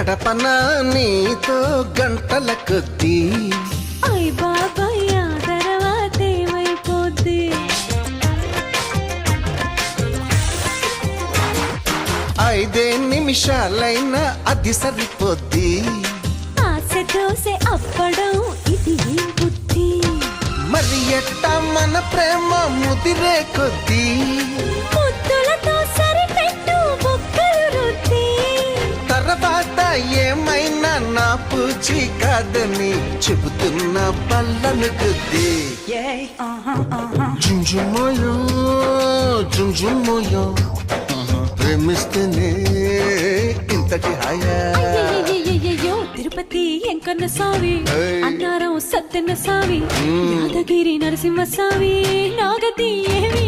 గడపన నీతో గంటల కొద్దీ అయ్ బాబాయ్ ఆ తర్వాత ఏమైపోద్ది 5 నిమిషాలైనా అది సరిపోద్ది ఆశ దోసె అప్పడం ఇది ఏం బుద్ధి మరి ఎట్టా మన ప్రేమ ముదిరే కొద్దీ ముద్దులతో సరిపెట్టు బుక్కలు రుద్ది తర్వాత ఏమైనా నా పూచి కాదని చెబుతున్న పళ్ళను కొద్దీ జుంజుమోయో జుంజుమోయో ప్రేమిస్తేనే ఇంతటి హాయా అయ్యయ్యయ్యయ్యో తిరుపతి ఎంకన్న స్వామి అన్నారం సత్యన్న స్వామి యాదగిరి నరసింహ స్వామి నాగతి ఏమి